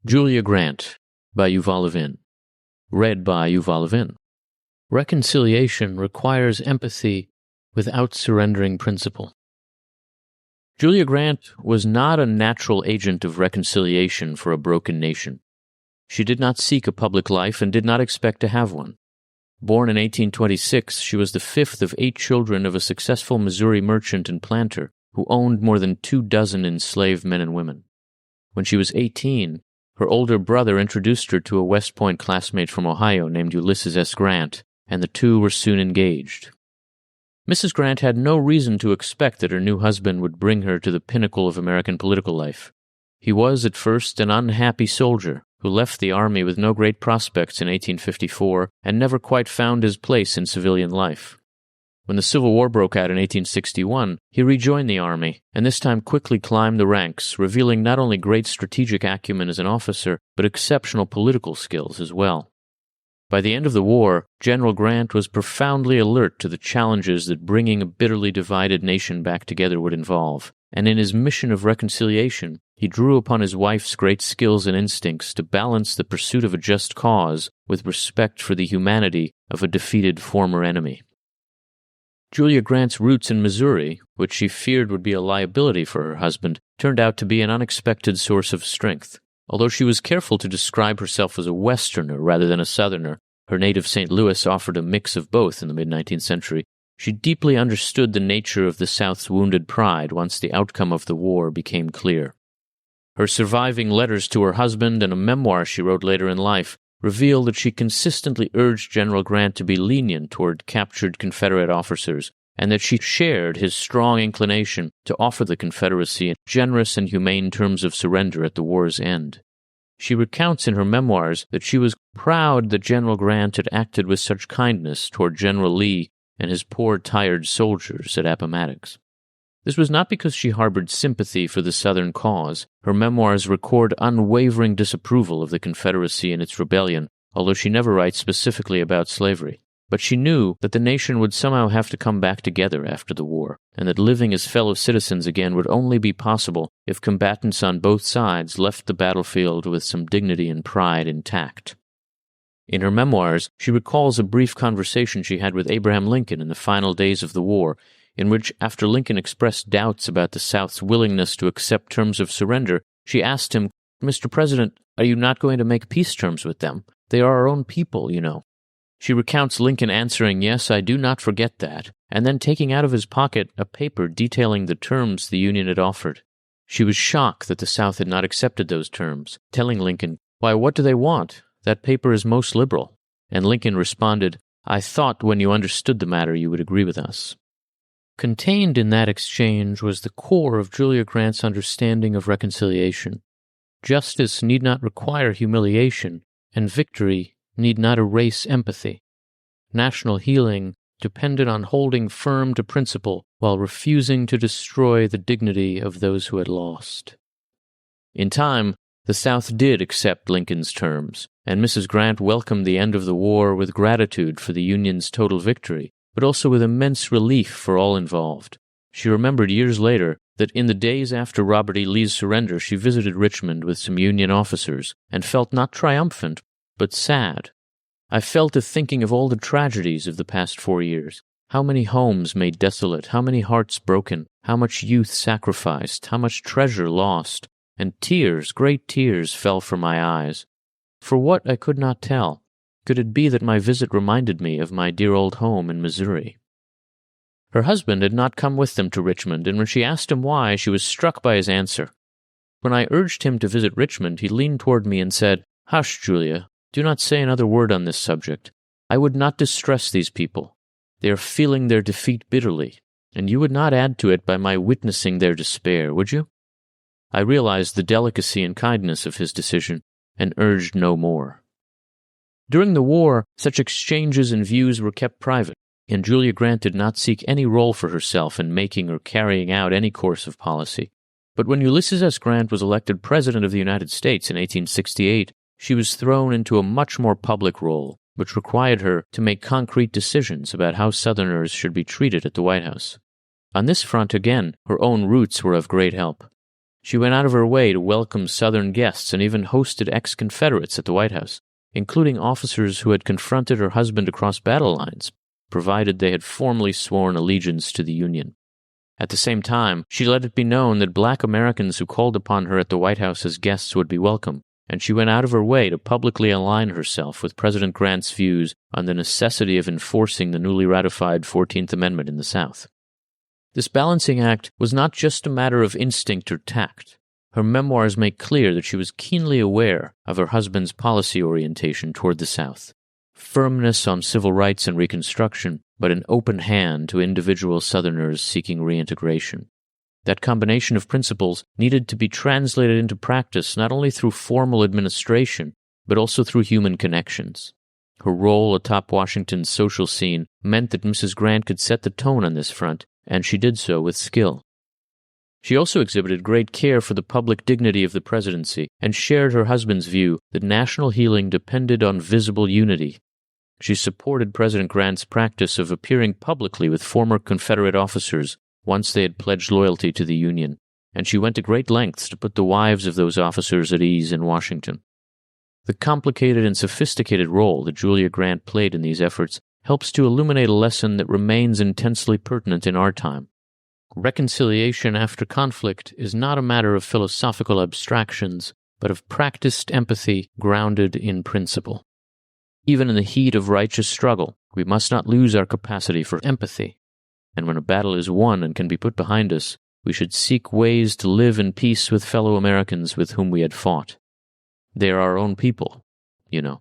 Julia Grant by Yuval Levin. Read by Yuval Levin. Reconciliation requires empathy without surrendering principle. Julia Grant was not a natural agent of reconciliation for a broken nation. She did not seek a public life and did not expect to have one. Born in 1826, she was the fifth of 8 children of a successful Missouri merchant and planter who owned more than 24 enslaved men and women. When she was 18, her older brother introduced her to a West Point classmate from Ohio named Ulysses S. Grant, and the two were soon engaged. Mrs. Grant had no reason to expect that her new husband would bring her to the pinnacle of American political life. He was, at first, an unhappy soldier who left the army with no great prospects in 1854 and never quite found his place in civilian life. When the Civil War broke out in 1861, he rejoined the army, and this time quickly climbed the ranks, revealing not only great strategic acumen as an officer, but exceptional political skills as well. By the end of the war, General Grant was profoundly alert to the challenges that bringing a bitterly divided nation back together would involve, and in his mission of reconciliation, he drew upon his wife's great skills and instincts to balance the pursuit of a just cause with respect for the humanity of a defeated former enemy. Julia Grant's roots in Missouri, which she feared would be a liability for her husband, turned out to be an unexpected source of strength. Although she was careful to describe herself as a Westerner rather than a Southerner, her native St. Louis offered a mix of both in the mid-19th century. She deeply understood the nature of the South's wounded pride once the outcome of the war became clear. Her surviving letters to her husband and a memoir she wrote later in life reveal that she consistently urged General Grant to be lenient toward captured Confederate officers, and that she shared his strong inclination to offer the Confederacy generous and humane terms of surrender at the war's end. She recounts in her memoirs that she was proud that General Grant had acted with such kindness toward General Lee and his poor, tired soldiers at Appomattox. This was not because she harbored sympathy for the Southern cause. Her memoirs record unwavering disapproval of the Confederacy and its rebellion, although she never writes specifically about slavery. But she knew that the nation would somehow have to come back together after the war, and that living as fellow citizens again would only be possible if combatants on both sides left the battlefield with some dignity and pride intact. In her memoirs, she recalls a brief conversation she had with Abraham Lincoln in the final days of the war, in which, after Lincoln expressed doubts about the South's willingness to accept terms of surrender, she asked him, "Mr. President, are you not going to make peace terms with them? They are our own people, you know." She recounts Lincoln answering, "Yes, I do not forget that," and then taking out of his pocket a paper detailing the terms the Union had offered. She was shocked that the South had not accepted those terms, telling Lincoln, "Why, what do they want? That paper is most liberal." And Lincoln responded, "I thought when you understood the matter you would agree with us." Contained in that exchange was the core of Julia Grant's understanding of reconciliation. Justice need not require humiliation, and victory need not erase empathy. National healing depended on holding firm to principle while refusing to destroy the dignity of those who had lost. In time, the South did accept Lincoln's terms, and Mrs. Grant welcomed the end of the war with gratitude for the Union's total victory, but also with immense relief for all involved. She remembered years later that in the days after Robert E. Lee's surrender she visited Richmond with some Union officers and felt not triumphant, but sad. "I fell to thinking of all the tragedies of the past 4 years, how many homes made desolate, how many hearts broken, how much youth sacrificed, how much treasure lost, and tears, great tears, fell from my eyes. For what I could not tell. Could it be that my visit reminded me of my dear old home in Missouri?" Her husband had not come with them to Richmond, and when she asked him why, she was struck by his answer. "When I urged him to visit Richmond, he leaned toward me and said, 'Hush, Julia, do not say another word on this subject. I would not distress these people. They are feeling their defeat bitterly, and you would not add to it by my witnessing their despair, would you?' I realized the delicacy and kindness of his decision, and urged no more." During the war, such exchanges and views were kept private, and Julia Grant did not seek any role for herself in making or carrying out any course of policy. But when Ulysses S. Grant was elected President of the United States in 1868, she was thrown into a much more public role, which required her to make concrete decisions about how Southerners should be treated at the White House. On this front, again, her own roots were of great help. She went out of her way to welcome Southern guests and even hosted ex-Confederates at the White House, including officers who had confronted her husband across battle lines, provided they had formally sworn allegiance to the Union. At the same time, she let it be known that Black Americans who called upon her at the White House as guests would be welcome, and she went out of her way to publicly align herself with President Grant's views on the necessity of enforcing the newly ratified 14th Amendment in the South. This balancing act was not just a matter of instinct or tact. Her memoirs make clear that she was keenly aware of her husband's policy orientation toward the South. Firmness on civil rights and Reconstruction, but an open hand to individual Southerners seeking reintegration. That combination of principles needed to be translated into practice not only through formal administration, but also through human connections. Her role atop Washington's social scene meant that Mrs. Grant could set the tone on this front, and she did so with skill. She also exhibited great care for the public dignity of the presidency and shared her husband's view that national healing depended on visible unity. She supported President Grant's practice of appearing publicly with former Confederate officers once they had pledged loyalty to the Union, and she went to great lengths to put the wives of those officers at ease in Washington. The complicated and sophisticated role that Julia Grant played in these efforts helps to illuminate a lesson that remains intensely pertinent in our time. Reconciliation after conflict is not a matter of philosophical abstractions, but of practiced empathy grounded in principle. Even in the heat of righteous struggle, we must not lose our capacity for empathy. And when a battle is won and can be put behind us, we should seek ways to live in peace with fellow Americans with whom we had fought. They are our own people, you know.